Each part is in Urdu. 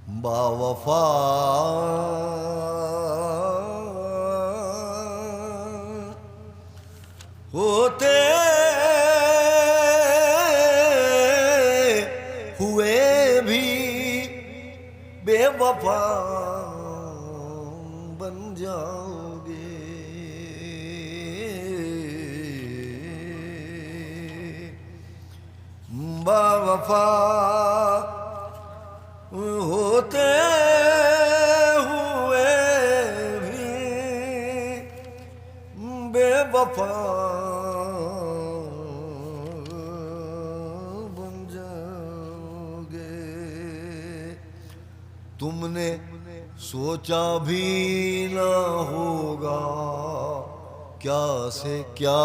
با وفا ہوتے ہوئے بھی بے وفا بن جاؤ گے. با وفا ہوتے ہوئے بھی بے وفا بن جاؤ گے. تم نے سوچا بھی نہ ہوگا کیا سے کیا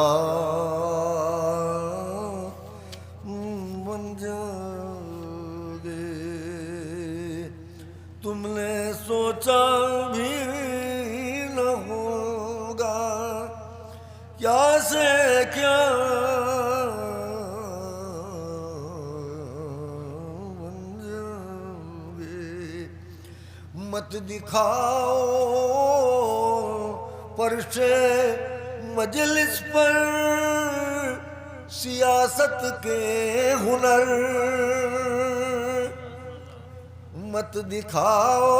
بن جاؤ گے. تم نے سوچا بھی نہ ہوگا کیا سے کیا بن جاؤ گے. مت دکھاؤ فرش مجلس پر سیاست کے ہنر. مت دکھاؤ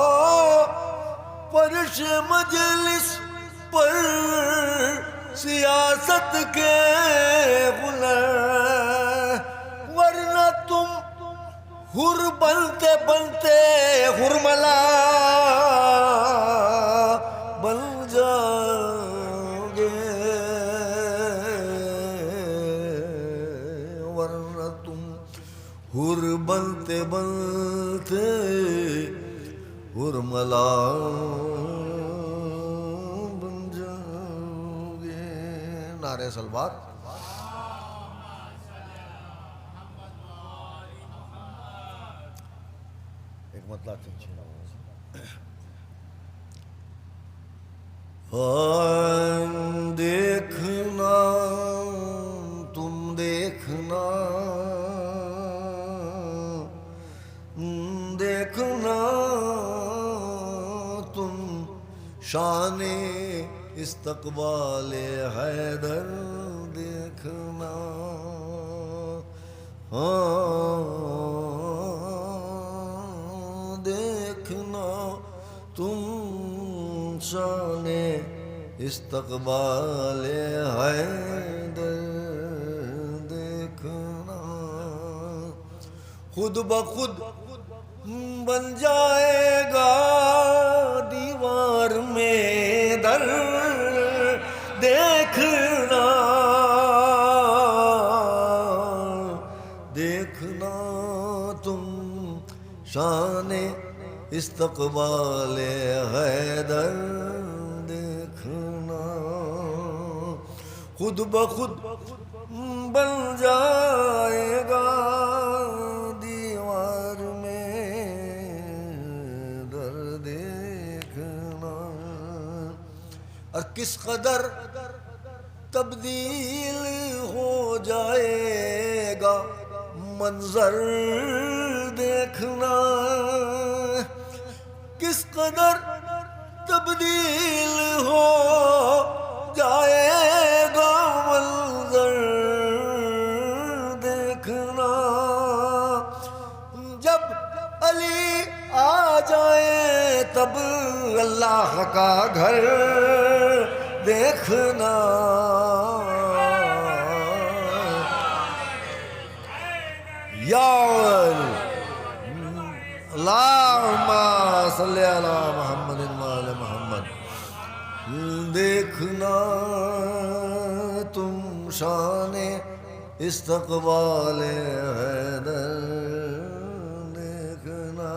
فرش مجلس پر سیاست کے ہنر. ورنہ تم حر بنتے بنتے حرملا بن جاؤ گے. ورنہ تم حر بنتے بنتے حرملا بن جاؤ گے. نعرہ صلوات. ایک مطلب دیکھنا تم دیکھنا دیکھنا تم شان استقبال حیدر دیکھنا. دیکھنا تم شان استقبال حیدر دیکھنا. خود بخود بن جائے گا دیوار میں در دیکھنا. دیکھنا تم شان استقبال حیدر دیکھنا. خود بخود بن جائے گا دیوار میں در دیکھنا. اور کس قدر تبدیل ہو جائے گا منظر دیکھنا. کس قدر تبدیل ہو جائے گا منظر دیکھنا. جب علی آ جائے تب اللہ کا گھر دیکھنا. یا اللہم صلی علی محمد وآل محمد. دیکھنا تم شان استقبال حیدر دیکھنا.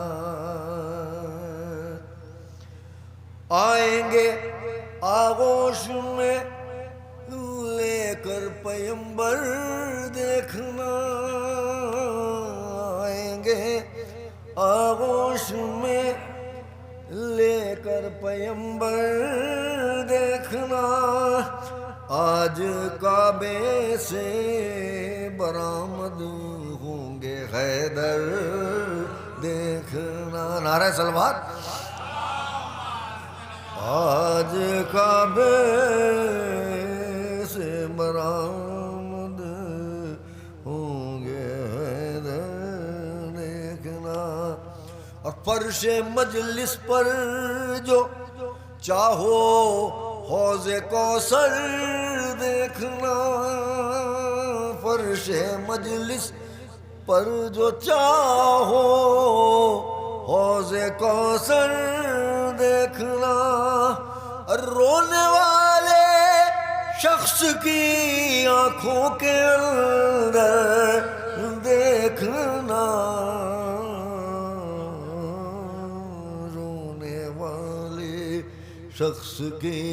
آئیں گے آغوش میں لے کر پیمبر دیکھنا. آئیں گے آغوش میں لے کر پیمبر دیکھنا. آج کعبے سے برآمد ہوں گے حیدر دیکھنا. نعرہ سلوات. آج کعبے سے برآمد ہوں گے حیدر دیکھنا. اور فرش مجلس پر جو چاہو حوض کوثر دیکھنا. فرش مجلس پر جو چاہو حوض کوثر دیکھنا. اور رونے والے شخص کی آنکھوں کے اندر دیکھنا. رونے والے شخص کی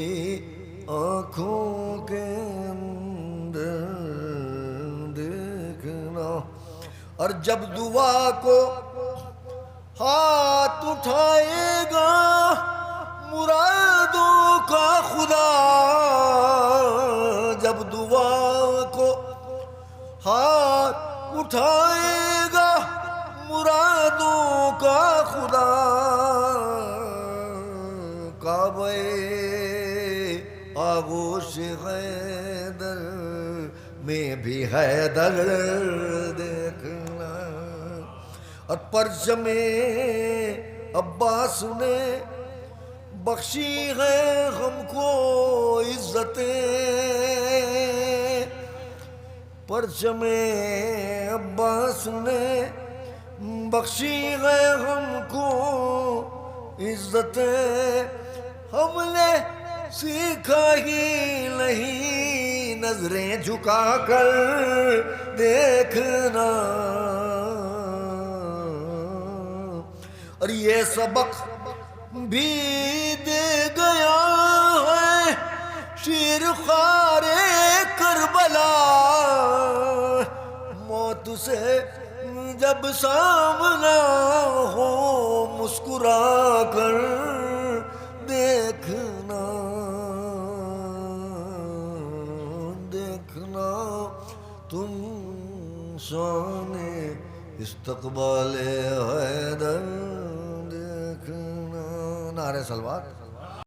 آنکھوں کے اندر دیکھنا. اور جب دعا کو ہاتھ اٹھائے گا مرادوں کا خدا. جب دعا کو ہاتھ اٹھائے گا مرادوں کا خدا. کعبہ آغوش حیدر میں بھی حیدر دیکھنا. اور پرچم عباس نے بخشی ہے ہم کو عزتیں. پرچم عباس نے بخشی ہے ہم کو عزتیں. ہم نے سیکھا ہی نہیں نظریں جھکا کر دیکھنا. اور یہ سبق بھی دے گیا ہے شیر خوار کربلا. موت سے جب سامنا ہو مسکرا کر دیکھنا. دیکھنا تم شان استقبال حیدر دیکھنا. نعرہ سلوات.